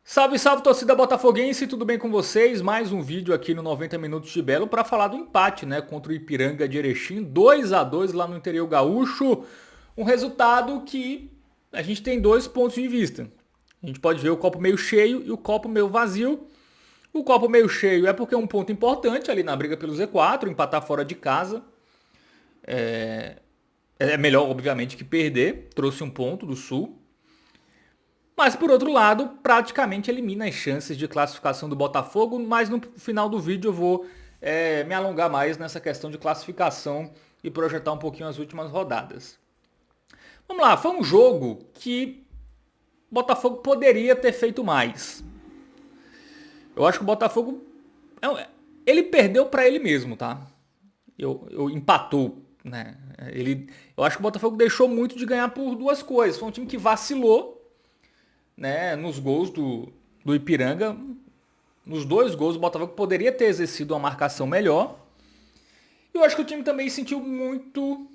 Salve, salve, torcida botafoguense, tudo bem com vocês? Mais um vídeo aqui no 90 Minutos de Belo para falar do empate, né, contra o Ipiranga de Erechim, 2-2 lá no interior gaúcho. Um resultado que a gente tem dois pontos de vista. A gente pode ver o copo meio cheio e o copo meio vazio. O copo meio cheio é porque é um ponto importante ali na briga pelo Z4, empatar fora de casa. É melhor, obviamente, que perder. Trouxe um ponto do Sul. Mas, por outro lado, praticamente elimina as chances de classificação do Botafogo, mas no final do vídeo eu vou me alongar mais nessa questão de classificação e projetar um pouquinho as últimas rodadas. Vamos lá, foi um jogo que o Botafogo poderia ter feito mais. Eu acho que o Botafogo, ele perdeu para ele mesmo, tá? Eu empatou, né? Eu acho que o Botafogo deixou muito de ganhar por duas coisas. Foi um time que vacilou, né, nos gols do Ipiranga. Nos dois gols, o Botafogo poderia ter exercido uma marcação melhor. E eu acho que o time também sentiu muito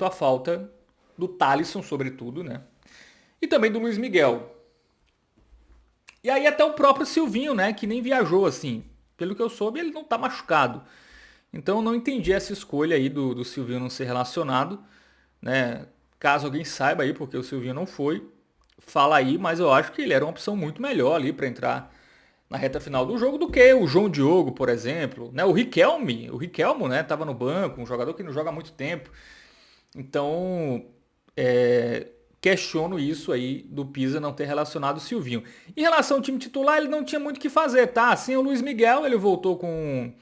a falta do Thalisson, sobretudo, né? E também do Luiz Miguel. E aí até o próprio Silvinho, né, que nem viajou assim. Pelo que eu soube, ele não tá machucado. Então eu não entendi essa escolha aí do Silvinho não ser relacionado, né? Caso alguém saiba aí porque o Silvinho não foi, fala aí, mas eu acho que ele era uma opção muito melhor ali para entrar na reta final do jogo do que o João Diogo, por exemplo, né? O Riquelmo, né, tava no banco, um jogador que não joga há muito tempo. Então, questiono isso aí do Pisa não ter relacionado o Silvinho. Em relação ao time titular, ele não tinha muito o que fazer, tá? Sem o Luiz Miguel, ele voltou com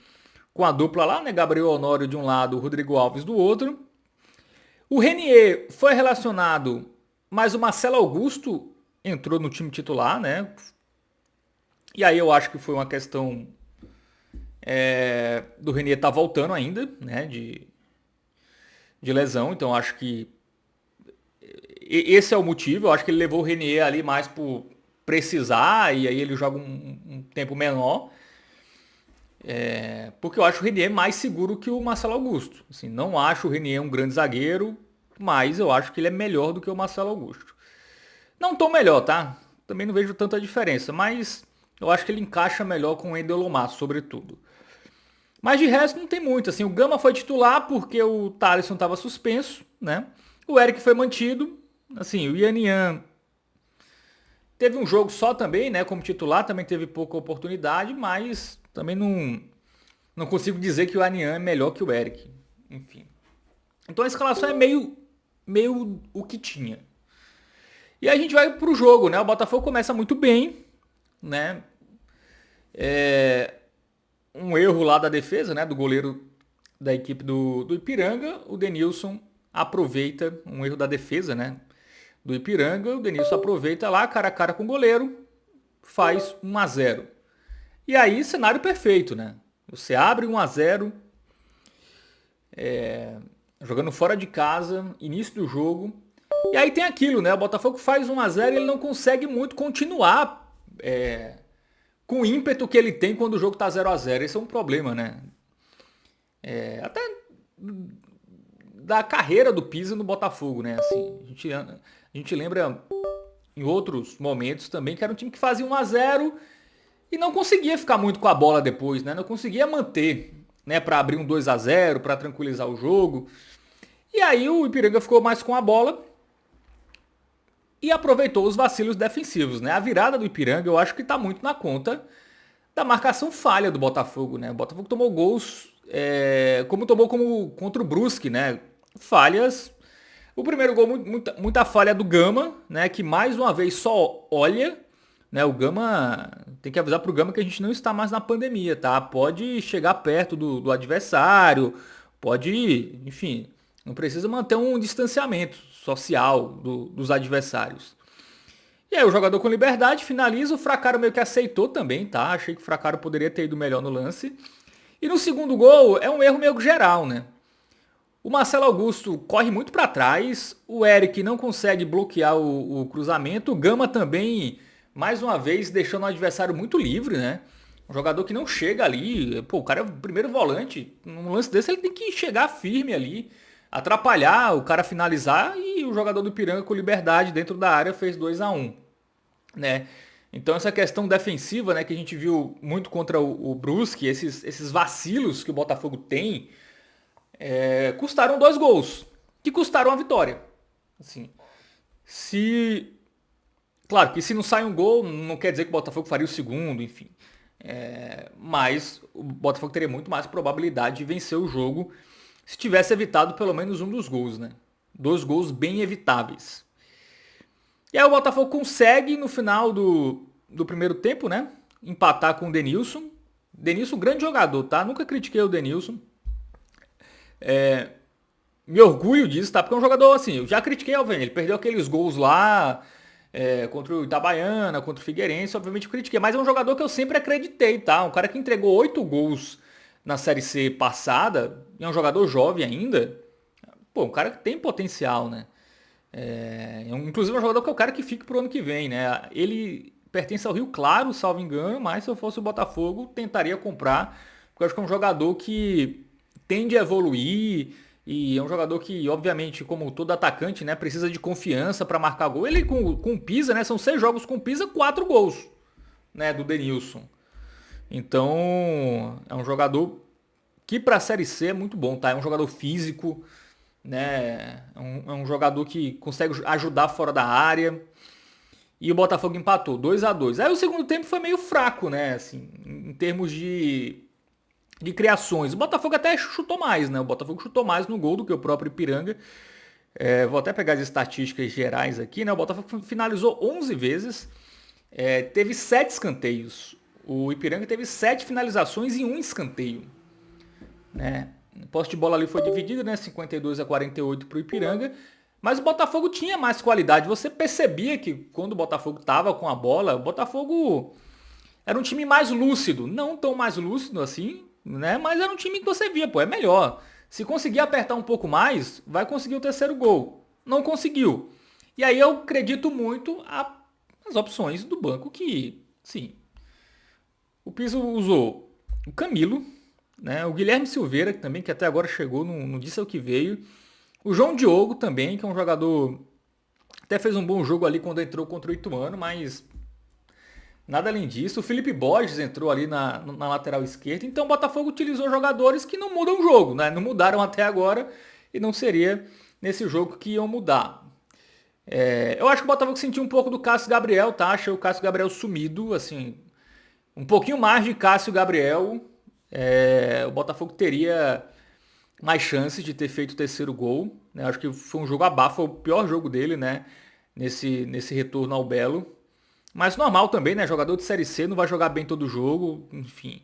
a dupla lá, né? Gabriel Honório de um lado, Rodrigo Alves do outro. O Renier foi relacionado, mas o Marcelo Augusto entrou no time titular, né? E aí eu acho que foi uma questão do Renier estar tá voltando ainda, né? De lesão. Então acho que esse é o motivo. Eu acho que ele levou o Renier ali mais por precisar e aí ele joga um tempo menor. Porque eu acho o Renier mais seguro que o Marcelo Augusto. Assim, não acho o Renier um grande zagueiro, mas eu acho que ele é melhor do que o Marcelo Augusto. Não tão melhor, tá? Também não vejo tanta diferença, mas eu acho que ele encaixa melhor com o Wendel Lomar, sobretudo. Mas de resto não tem muito, assim, o Gama foi titular porque o Thalisson estava suspenso, né? O Eric foi mantido, assim, o Ianian teve um jogo só também, né, como titular, também teve pouca oportunidade, mas também não consigo dizer que o Ianian é melhor que o Eric, enfim. Então a escalação é meio o que tinha. E aí a gente vai pro jogo, né? O Botafogo começa muito bem, né? Um erro lá da defesa, né? Do goleiro da equipe do Ipiranga. O Denilson aproveita um erro da defesa, né? Do Ipiranga. O Denilson aproveita lá, cara a cara com o goleiro, faz 1-0. E aí, cenário perfeito, né? Você abre 1-0, jogando fora de casa, início do jogo. E aí tem aquilo, né? O Botafogo faz 1-0 e ele não consegue muito continuar com o ímpeto que ele tem quando o jogo tá 0-0. Esse é um problema, né? Até da carreira do Pisa no Botafogo, né? Assim, a gente lembra em outros momentos também que era um time que fazia 1-0 e não conseguia ficar muito com a bola depois, né? Não conseguia manter, né? Para abrir um 2-0, para tranquilizar o jogo. E aí o Ipiranga ficou mais com a bola e aproveitou os vacilos defensivos, né? A virada do Ipiranga eu acho que está muito na conta da marcação falha do Botafogo, né? O Botafogo tomou gols como tomou contra o Brusque, né? Falhas. O primeiro gol, muita falha do Gama, né? Que mais uma vez só olha, né? O Gama, tem que avisar pro Gama que a gente não está mais na pandemia, tá? Pode chegar perto do adversário, pode, enfim, não precisa manter um distanciamento social dos adversários. E aí o jogador com liberdade finaliza, o Fracaro meio que aceitou também, tá? Achei que o Fracaro poderia ter ido melhor no lance. E no segundo gol é um erro meio geral, né? O Marcelo Augusto corre muito para trás, o Eric não consegue bloquear o cruzamento, o Gama também, mais uma vez, deixando o adversário muito livre, né? Um jogador que não chega ali, pô, o cara é o primeiro volante, num lance desse ele tem que chegar firme ali, atrapalhar o cara finalizar e o jogador do Ipiranga com liberdade dentro da área fez 2-1, né? Então essa questão defensiva, né, que a gente viu muito contra o Brusque, esses vacilos que o Botafogo tem, custaram 2 gols, que custaram a vitória. Assim, se claro que se não sai um gol, não quer dizer que o Botafogo faria o segundo, enfim. Mas o Botafogo teria muito mais probabilidade de vencer o jogo se tivesse evitado pelo menos um dos gols, né? 2 gols bem evitáveis. E aí o Botafogo consegue, no final do primeiro tempo, né? Empatar com o Denilson. Denilson, grande jogador, tá? Nunca critiquei o Denilson. Me orgulho disso, tá? Porque é um jogador assim, eu já critiquei, obviamente, ele perdeu aqueles gols lá contra o Itabaiana, contra o Figueirense, obviamente eu critiquei, mas é um jogador que eu sempre acreditei, tá? Um cara que entregou 8 gols na Série C passada, e é um jogador jovem ainda, pô, um cara que tem potencial, né? Inclusive é um jogador que eu quero que fique pro ano que vem, né? Ele pertence ao Rio Claro, salvo engano, mas se eu fosse o Botafogo, tentaria comprar, porque eu acho que é um jogador que tende a evoluir, e é um jogador que, obviamente, como todo atacante, né, precisa de confiança para marcar gol. Ele com o Pisa, né, são 6 jogos com o Pisa, 4 gols, né, do Denilson. Então, é um jogador que para a Série C é muito bom, tá? É um jogador físico, né? É um jogador que consegue ajudar fora da área. E o Botafogo empatou 2-2. Aí o segundo tempo foi meio fraco, né? Assim, em termos de criações. O Botafogo até chutou mais, né? O Botafogo chutou mais no gol do que o próprio Ipiranga. Vou até pegar as estatísticas gerais aqui, né? O Botafogo finalizou 11 vezes, teve 7 escanteios. O Ipiranga teve 7 finalizações e 1 escanteio, né? O posse de bola ali foi dividido, né? 52-48 para o Ipiranga. Mas o Botafogo tinha mais qualidade. Você percebia que quando o Botafogo estava com a bola, o Botafogo era um time mais lúcido. Não tão mais lúcido assim, né? Mas era um time que você via, pô, é melhor. Se conseguir apertar um pouco mais, vai conseguir o terceiro gol. Não conseguiu. E aí eu acredito muito as opções do banco que, sim, o Piso usou o Camilo, né? O Guilherme Silveira, também, que até agora chegou, não disse o que veio. O João Diogo também, que é um jogador, até fez um bom jogo ali quando entrou contra o Ituano, mas nada além disso. O Felipe Borges entrou ali na lateral esquerda. Então o Botafogo utilizou jogadores que não mudam o jogo, né? Não mudaram até agora e não seria nesse jogo que iam mudar. Eu acho que o Botafogo sentiu um pouco do Cássio Gabriel, tá? Achei o Cássio Gabriel sumido, assim, um pouquinho mais de Cássio Gabriel. O Botafogo teria mais chances de ter feito o terceiro gol, né? Acho que foi um jogo abaixo, foi o pior jogo dele, né? Nesse retorno ao Belo. Mas normal também, né? Jogador de Série C não vai jogar bem todo jogo, enfim.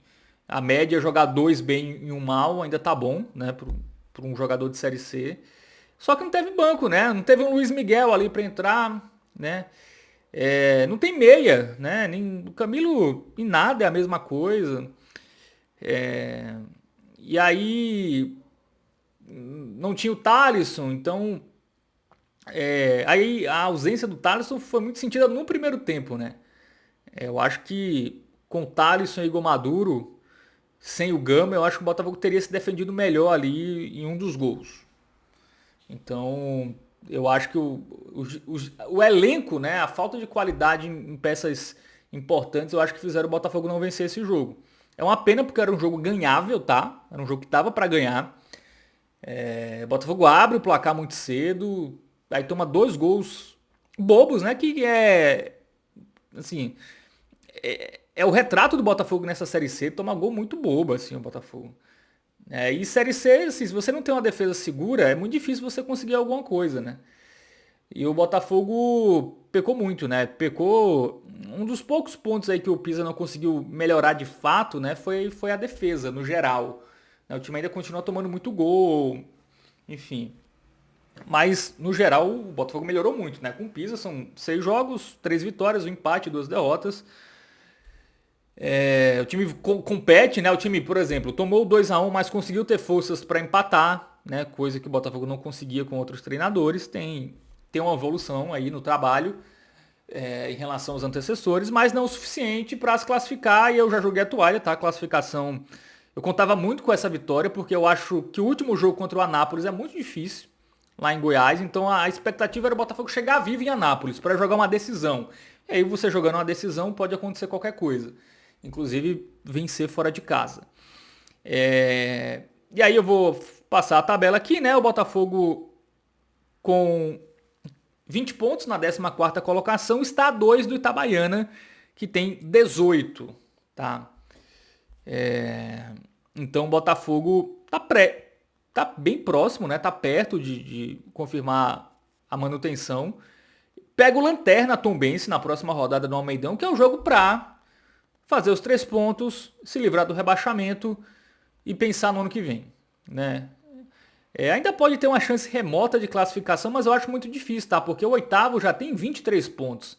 A média é jogar 2 bem e 1 mal ainda tá bom, né? Para um jogador de Série C. Só que não teve banco, né? Não teve um Luiz Miguel ali para entrar, né? Não tem meia, né? Nem o Camilo em nada é a mesma coisa. E aí não tinha o Thalisson, então aí a ausência do Thalisson foi muito sentida no primeiro tempo, né? Eu acho que com o Thalisson e Igor Maduro, sem o Gama, eu acho que o Botafogo teria se defendido melhor ali em um dos gols. Então, eu acho que o elenco, né, a falta de qualidade em peças importantes, eu acho que fizeram o Botafogo não vencer esse jogo. É uma pena porque era um jogo ganhável, tá? Era um jogo que tava para ganhar. O Botafogo abre o placar muito cedo, aí toma 2 gols bobos, né? Que assim, é o retrato do Botafogo nessa Série C, toma gol muito bobo, assim, o Botafogo. E Série C, assim, se você não tem uma defesa segura, é muito difícil você conseguir alguma coisa, né? E o Botafogo pecou muito, né? Pecou. Um dos poucos pontos aí que o Pisa não conseguiu melhorar de fato, né? Foi a defesa, no geral. O time ainda continua tomando muito gol, enfim. Mas, no geral, o Botafogo melhorou muito, né? Com o Pisa são 6 jogos, 3 vitórias, um empate, 2 derrotas. O time compete, né? O time, por exemplo, tomou 2-1, mas conseguiu ter forças para empatar, né? Coisa que o Botafogo não conseguia com outros treinadores. Tem uma evolução aí no trabalho em relação aos antecessores, mas não o suficiente para se classificar. E eu já joguei a toalha, tá? A classificação. Eu contava muito com essa vitória, porque eu acho que o último jogo contra o Anápolis é muito difícil. lá em Goiás. Então a expectativa era o Botafogo chegar vivo em Anápolis para jogar uma decisão. E aí você jogando uma decisão pode acontecer qualquer coisa. Inclusive vencer fora de casa. E aí eu vou passar a tabela aqui, né? O Botafogo com 20 pontos na 14ª colocação está a 2 do Itabaiana, que tem 18, tá? Então o Botafogo tá bem próximo, né? Tá perto de confirmar a manutenção. Pega o Lanterna Tombense na próxima rodada do Almeidão, que é um jogo pra fazer os 3 pontos, se livrar do rebaixamento e pensar no ano que vem, né? Ainda pode ter uma chance remota de classificação, mas eu acho muito difícil, tá? Porque o oitavo já tem 23 pontos.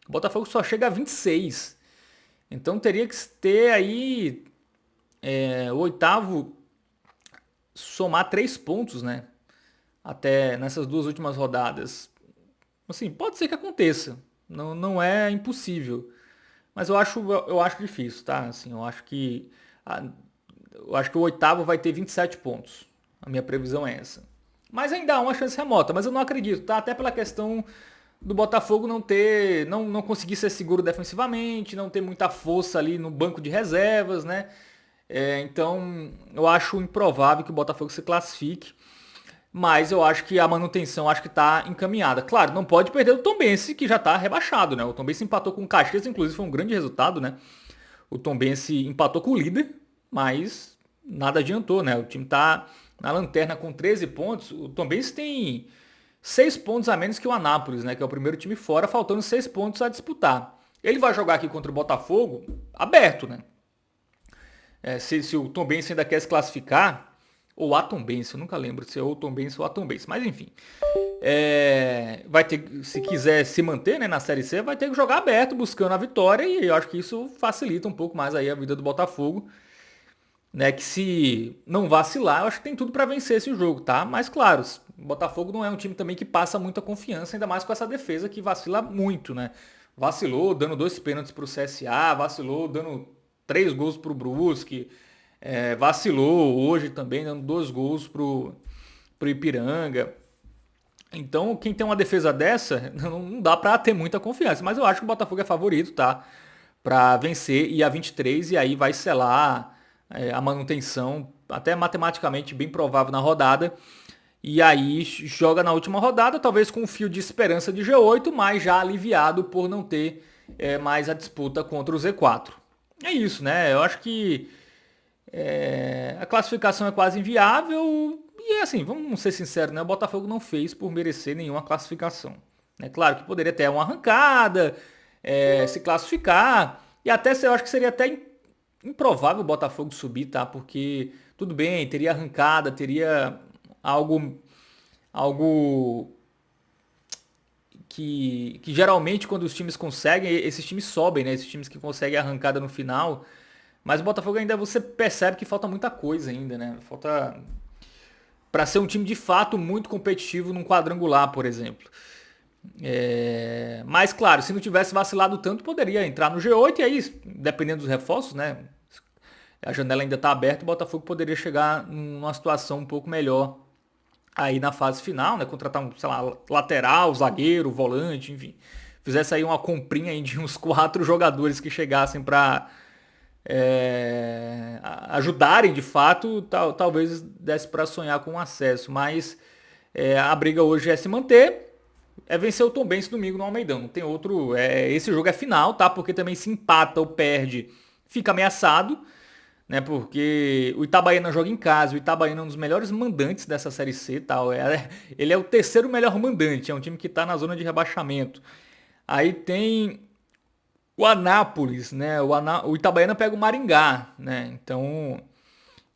O Botafogo só chega a 26. Então teria que ter aí o oitavo somar 3 pontos, né? Até nessas 2 últimas rodadas. Assim, pode ser que aconteça. Não é impossível. Mas eu acho difícil, tá? Assim, eu acho que o oitavo vai ter 27 pontos. A minha previsão é essa. Mas ainda há uma chance remota, mas eu não acredito, tá? Até pela questão do Botafogo não conseguir ser seguro defensivamente, não ter muita força ali no banco de reservas, né? Então, eu acho improvável que o Botafogo se classifique. Mas eu acho que a manutenção está encaminhada. Claro, não pode perder o Tombense, que já está rebaixado, né? O Tombense empatou com o Caxias, inclusive foi um grande resultado, né? O Tombense empatou com o líder, mas nada adiantou, né? O time está na lanterna com 13 pontos. O Tombense tem 6 pontos a menos que o Anápolis, né? Que é o primeiro time fora, faltando 6 pontos a disputar. Ele vai jogar aqui contra o Botafogo aberto, né? Se o Tombense ainda quer se classificar, ou a Tombense, eu nunca lembro se é o Tombense ou a Tombense, mas enfim. Vai ter, se quiser se manter, né, na Série C, vai ter que jogar aberto, buscando a vitória, e eu acho que isso facilita um pouco mais aí a vida do Botafogo, né, que se não vacilar, eu acho que tem tudo para vencer esse jogo, tá? Mas claro, o Botafogo não é um time também que passa muita confiança, ainda mais com essa defesa que vacila muito, né? Vacilou dando 2 pênaltis pro CSA, vacilou dando 3 gols pro Brusque, vacilou hoje também dando 2 gols pro Ipiranga. Então, quem tem uma defesa dessa, não dá para ter muita confiança. Mas eu acho que o Botafogo é favorito, tá? Para vencer e a 23 e aí vai selar a manutenção, até matematicamente bem provável na rodada. E aí joga na última rodada, talvez com um fio de esperança de G8, mas já aliviado por não ter mais a disputa contra o Z4. É isso, né? Eu acho que a classificação é quase inviável. E assim, vamos ser sinceros, né? O Botafogo não fez por merecer nenhuma classificação. É claro que poderia ter uma arrancada, se classificar. E até eu acho que seria até improvável o Botafogo subir, tá? Porque tudo bem, teria arrancada, teria algo que geralmente quando os times conseguem, esses times sobem, né? Esses times que conseguem a arrancada no final. Mas o Botafogo ainda você percebe que falta muita coisa ainda, né? Falta para ser um time de fato muito competitivo num quadrangular, por exemplo. Mas claro, se não tivesse vacilado tanto, poderia entrar no G8 e aí, dependendo dos reforços, né? A janela ainda está aberta, o Botafogo poderia chegar numa situação um pouco melhor aí na fase final, né? Contratar sei lá, lateral, zagueiro, volante, enfim. Fizesse aí uma comprinha aí de uns 4 jogadores que chegassem para ajudarem de fato, talvez desse para sonhar com um acesso, mas a briga hoje é se manter, vencer o Tombense domingo no Almeidão, não tem outro, esse jogo é final, tá? Porque também se empata ou perde, fica ameaçado, né? Porque o Itabaiana joga em casa, o Itabaiana é um dos melhores mandantes dessa Série C, tal. Ele é o terceiro melhor mandante, é um time que está na zona de rebaixamento. Aí tem o Anápolis, né? O Itabaiana pega o Maringá, né? Então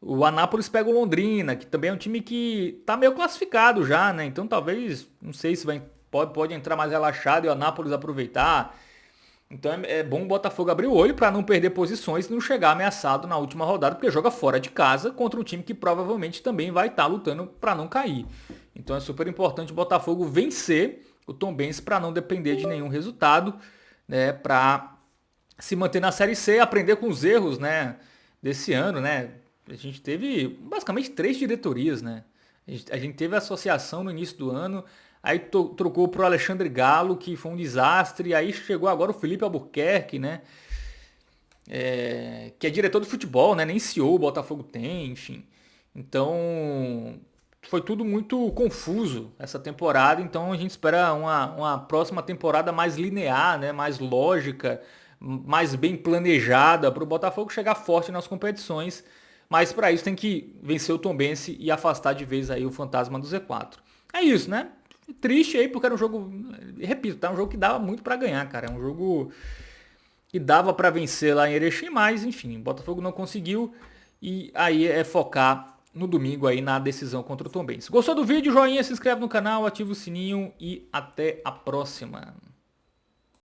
o Anápolis pega o Londrina, que também é um time que tá meio classificado já, né? Então talvez, não sei se pode entrar mais relaxado e o Anápolis aproveitar. Então é bom o Botafogo abrir o olho para não perder posições e não chegar ameaçado na última rodada, porque joga fora de casa contra um time que provavelmente também vai estar lutando para não cair. Então é super importante o Botafogo vencer o Tombense para não depender de nenhum resultado, né, para se manter na Série C, aprender com os erros, né, desse ano, né? A gente teve basicamente 3 diretorias, né? A gente teve a associação no início do ano, aí trocou pro Alexandre Galo, que foi um desastre, aí chegou agora o Felipe Albuquerque, né? Que é diretor de futebol, né? Nem CEO o Botafogo tem, enfim. Então, foi tudo muito confuso essa temporada, então a gente espera uma próxima temporada mais linear, né? Mais lógica, mais bem planejada para o Botafogo chegar forte nas competições. Mas para isso tem que vencer o Tombense e afastar de vez aí o fantasma do Z4. É isso, né? Triste aí porque era um jogo, repito, tá um jogo que dava muito para ganhar, cara. É um jogo que dava para vencer lá em Erechim, mas enfim, o Botafogo não conseguiu e aí é focar no domingo aí na decisão contra o Tombense. Gostou do vídeo? Joinha, se inscreve no canal, ativa o sininho e até a próxima.